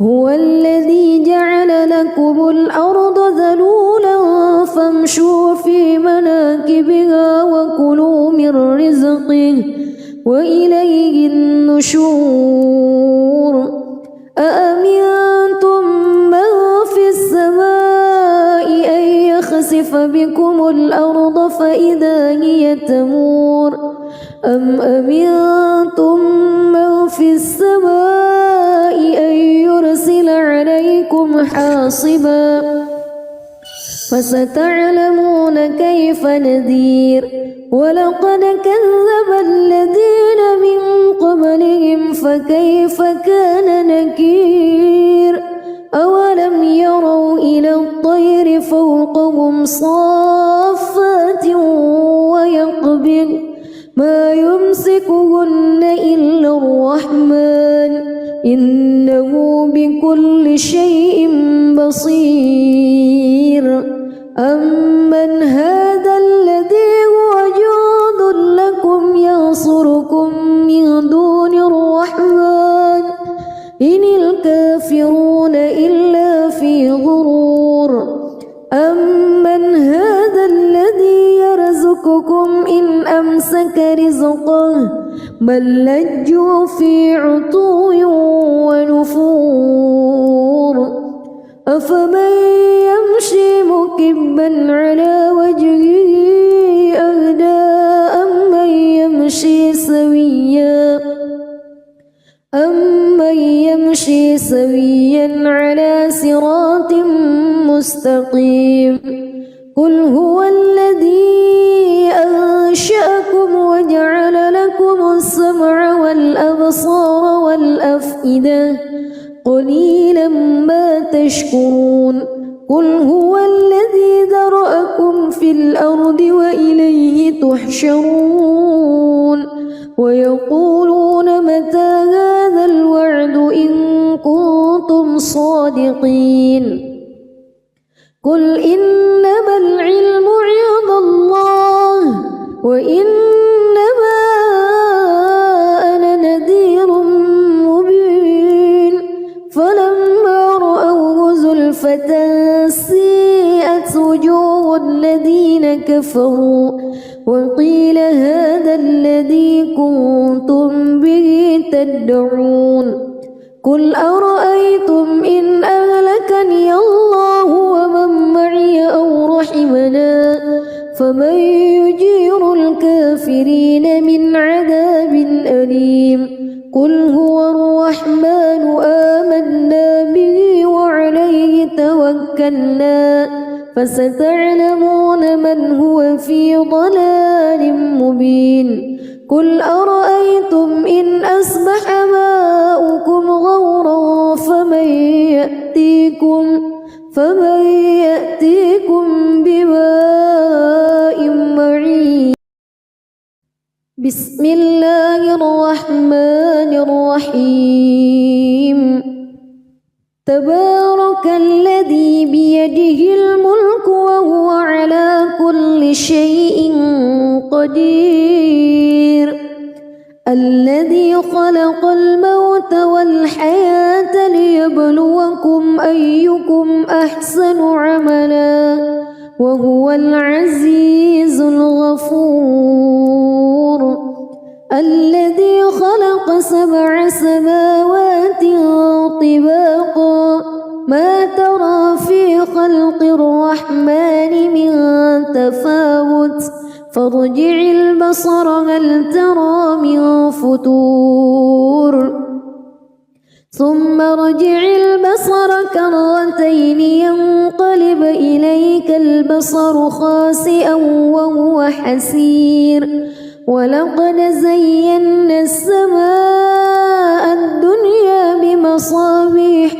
هو الذي جعل لكم الأرض ذلولا فامشوا في مناكبها وكلوا من رزقه وإليه النشور أأمنتم من في السماء أن يخسف بكم الأرض فإذا هي تمور أم أمنتم من في السماء أن يرسل عليكم حاصبا فستعلمون كيف نذير ولقد كذب الذين من قبلهم فكيف كان نكير أولم يروا إلى الطير فوقهم صافات ويقبض ما يمسكهن إلا الرحمن إنه بكل شيء بصير أمن هذا الذي هو جند لكم ينصركم من دون الرحمن إن الكافرون إلا في غرور أمن هذا الذي يرزقكم إن أمسك رزقه بل لجوا في عتو ونفور أفمن يمشي مكبا على وجهه أهدى أمن يمشي سويا على صراط مستقيم قل هو الذي أنشأكم وجعل لكم السمع والأبصار والأفئدة قليلا ما تشكرون قل هو الذي ذرأكم في الأرض وإليه تحشرون ويقولون متى هذا الوعد إن كنتم صادقين قل إنما العلم عند الله وإنما أنا نذير مبين فلما رأوه زلفة سيئت وجوه الذين كفروا وقيل هذا الذي كنتم به تدعون قل أرأيتم إن أهلكني الله ومن معي أو رحمنا فمن يجير الكافرين كريم قل هو الرحمن آمنا به وعليه توكلنا فستعلمون من هو في ضلال مبين قل أرأيتم إن أصبح ماؤكم غورا فمن يأتيكم بماء معين بسم الله الرحمن الرحيم تبارك الذي بيده الملك وهو على كل شيء قدير الذي خلق الموت والحياة ليبلوكم أيكم أحسن عملا وهو العزيز الغفور الذي خلق 7 سماوات طباقا ما ترى في خلق الرحمن من تفاوت فارجع البصر هل ترى من فتور ثم ارجع البصر كرتين ينقلب إليك البصر خاسئا وهو حسير ولقد زينا السماء الدنيا بمصابيح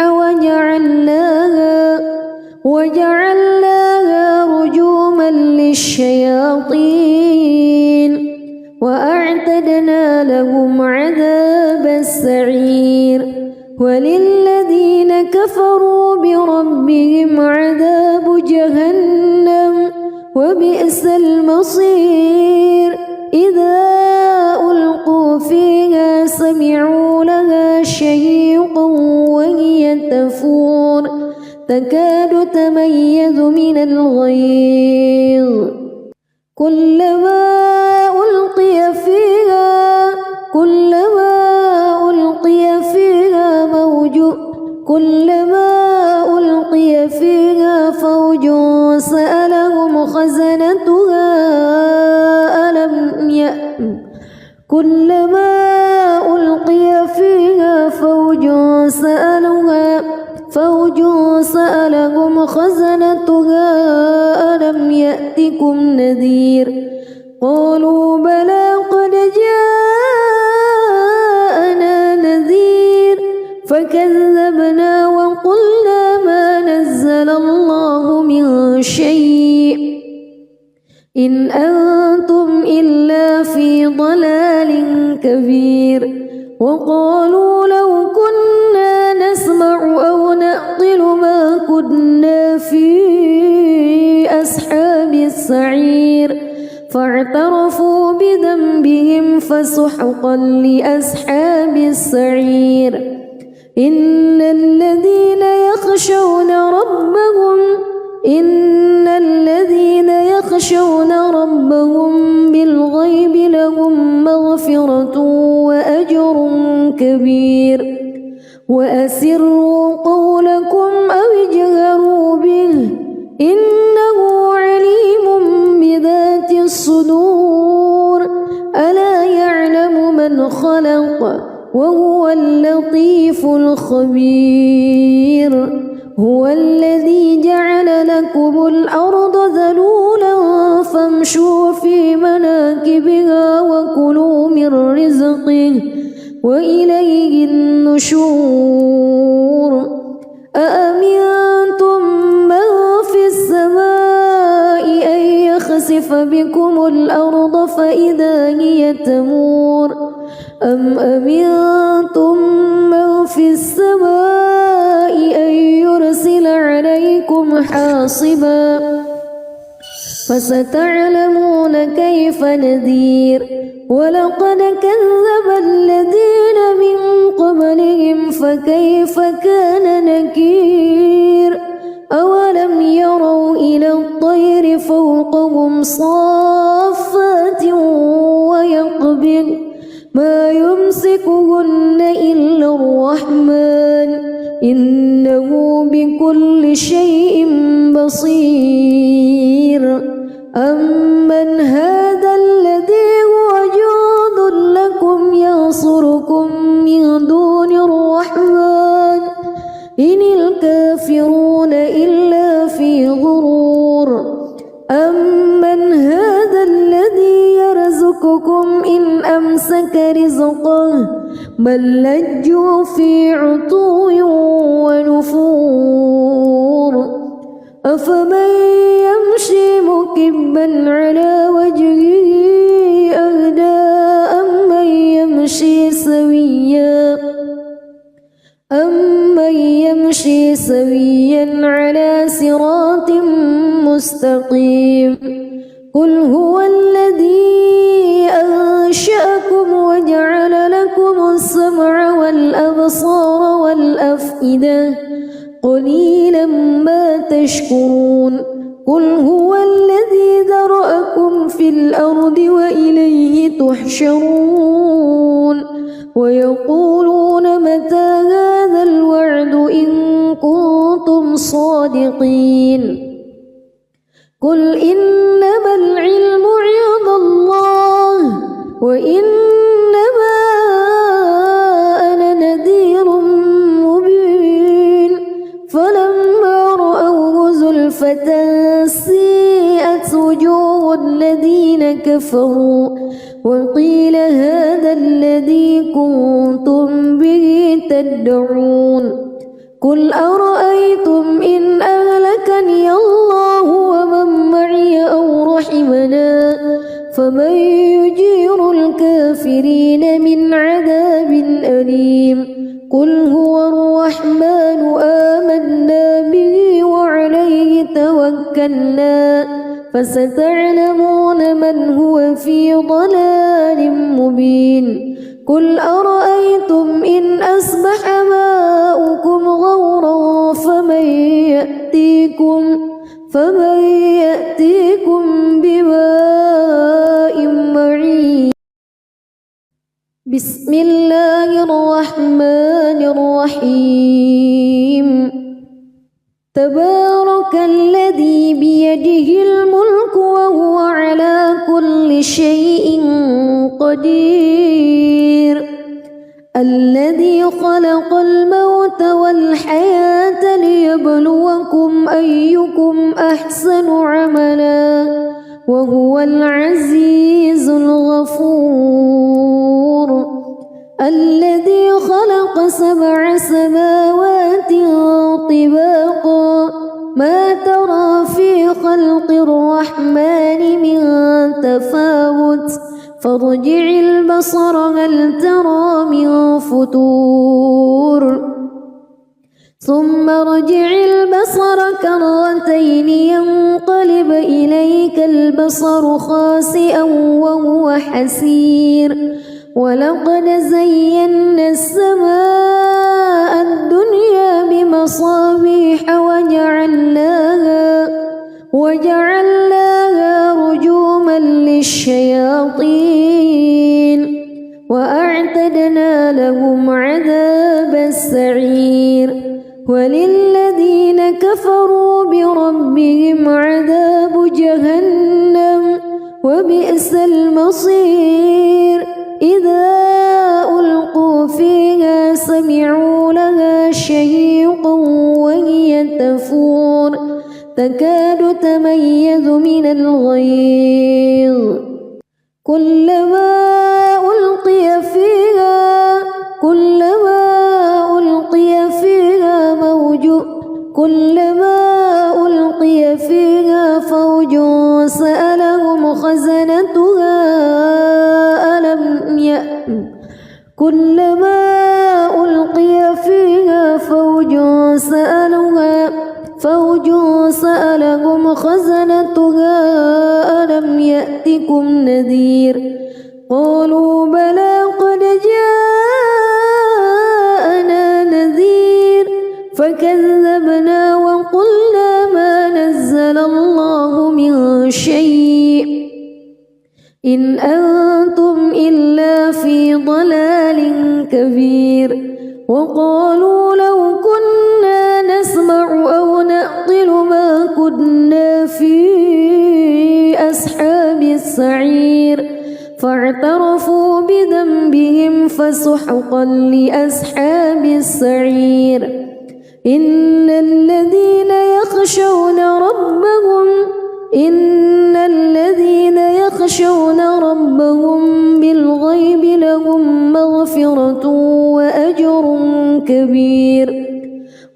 وجعلناها رجوما للشياطين وأعتدنا لهم عذاب السعير وللذين كفروا بربهم عذاب جهنم وبئس المصير إذا ألقوا فيها سمعوا لها شهيقا وهي تفور تكاد تميز من الغيظ كلما ألقي فيها فوج سألهم خزنتها ألم يأتكم نذير قالوا بلى قد جاءنا نذير فكذبنا وقلنا ما نزل الله من شيء إن أنتم إلا في ضلال كبير وقالوا لو كنا نسمع أو نعقل ما كنا في أصحاب السعير فاعترفوا بذنبهم فسحقا لأصحاب السعير إن الذين يخشون ربهم بالغيب لهم مغفرة وأجر كبير وأسروا قولكم أو اجهروا به إنه عليم بذات الصدور ألا يعلم من خلق وهو اللطيف الخبير هو الذي جعل لكم الأرض ذلولا فامشوا في مناكبها وكلوا من رزقه وإليه النشور أأمنتم من في السماء أن يخسف بكم الأرض فإذا هي تمور أم أمنتم من في السماء أن يرسل عليكم حاصبا فستعلمون كيف نذير ولقد كذب الذين من قبلهم فكيف كان نكير أولم يروا إلى الطير فوقهم صافات ويقبض ما يمسكهن إلا الرحمن إنه بكل شيء بصير أمن هذا الذي هو جند لكم ينصرون إن الكافرون إلا في غرور أمن هذا الذي يرزقكم إن أمسك رزقه بل لجوا في عتو ونفور أفمن يمشي مكبا على وجهه أهدى أمن يمشي سويا على صراط مستقيم قل هو الذي أنشأكم وجعل لكم السمع والأبصار والأفئدة قليلا ما تشكرون قل هو الذي ذرأكم في الأرض وإليه تحشرون ويقولون متى هذا الوعد إن كنتم صادقين قل إنما العلم عند الله وإنما أنا نذير مبين فلما رأوه زلفة سيئت وجوه الذين كفروا وقيل هذا الذي كنتم به تدعون قل أرأيتم إن أهلكني الله ومن معي أو رحمنا فمن يجير الكافرين من عذاب أليم قل هو الرحمن آمنا به وعليه توكلنا فستعلمون من هو في ضلال مبين قل أرأيتم إن أصبح ماؤكم غورا فمن يأتيكم بماء معين بسم الله الرحمن الرحيم تبارك الذي بيده الملك وهو على كل شيء قدير الذي خلق الموت والحياة ليبلوكم أيكم أحسن عملا وهو العزيز الغفور الذي خلق 7 سماوات طباقا ما ترى في خلق الرحمن من تفاوت فارجع البصر هل ترى من فتور ثم ارجع البصر كرتين ينقلب إليك البصر خاسئا وهو حسير ولقد زينا السماء الدنيا بمصابيح وجعلناها رجوما للشياطين وأعتدنا لهم عذاب السعير وللذين كفروا بربهم عذاب جهنم وبئس المصير إذا ألقوا فيها سمعوا لها شهيقا وهي تفور تكاد تميز من الغيظ كلما ألقي فيها فوج سألهم خزنتها ألم يأتكم نذير قالوا بلى قد جاءنا نذير فكذبنا وقلنا ما نزل الله من شيء إن أنتم إلا في ضلال كبير وقالوا لو كنا نسمع أو نعقل ما كنا في أصحاب السعير فاعترفوا بذنبهم فسحقا لأصحاب السعير إن الذين يخشون ربهم بالغيب لهم مغفرة وأجر كبير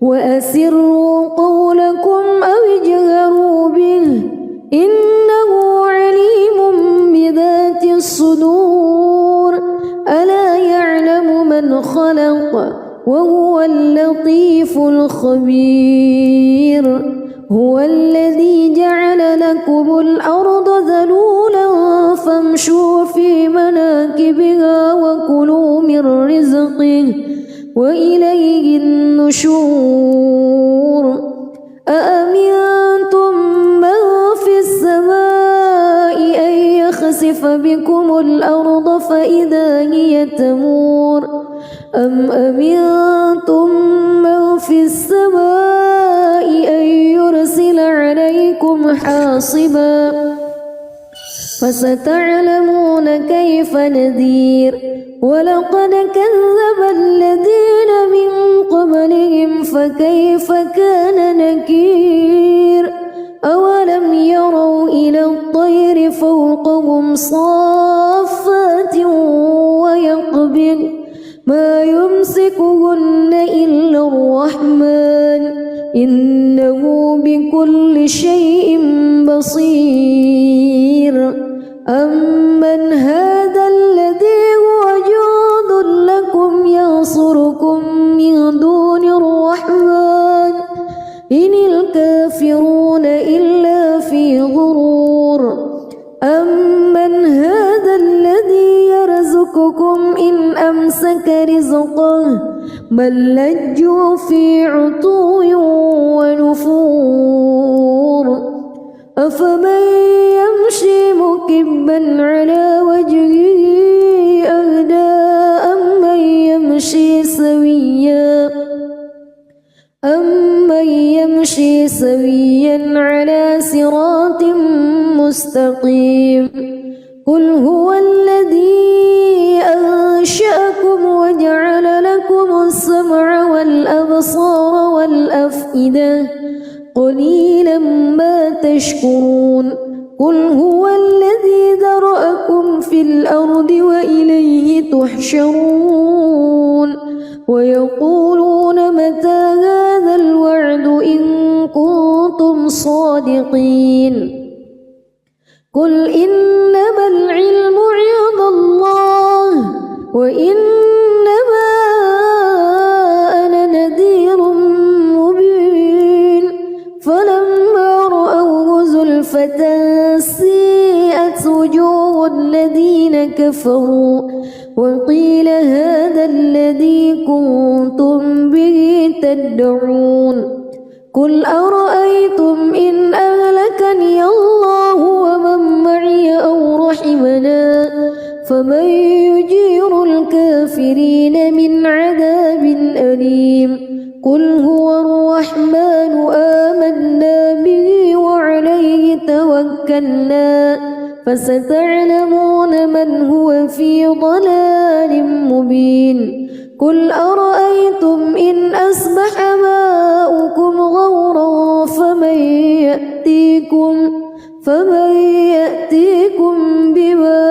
وأسروا قولكم أو اجهروا به إنه عليم بذات الصدور ألا يعلم من خلق وهو اللطيف الخبير هو الذي جعل لكم الأرض ذلولا فامشوا في مناكبها وكلوا من رزقه وإليه النشور أأمنتم من في السماء أن يخسف بكم الأرض فإذا هي تمور أم أمنتم من في السماء أن يرسل عليكم حاصبا فستعلمون كيف نذير ولقد كذب الذين من قبلهم فكيف كان نكير أولم يروا إلى الطير فوقهم صافات ويقبض ما يمسكهن إلا الرحمن إنه بكل شيء بصير أمن هذا الذي هو جند لكم ينصركم من دون الرحمن إن الكافرون إلا في غرور أمن هذا الذي يرزقكم إن أمسك رزقه بل لجوا في عتو ونفور أفمن يمشي مكبا على وجهه أهدى أمن يمشي سويا على صراط مستقيم قل هو الذي أنشأكم وجعل لكم السمع والأبصار والأفئدة قليلا ما تشكرون قل هو الذي ذرأكم في الأرض وإليه تحشرون ويقولون متى هذا الوعد إن كنتم صادقين قل إنما العلم عند الله وإنما أنا نذير مبين فلما رأوه زلفة سيئت وجوه الذين كفروا وقيل هذا الذي كنتم به تدعون قل أرأيتم إن أهلكني الله ومن معي أو رحمنا فمن يجير الكافرين من عذاب أليم قل هو الرحمن آمنا به وعليه توكلنا فستعلمون من هو في ضلال مبين قل أرأيتم إن أصبح ماؤكم غورا فمن يأتيكم بماء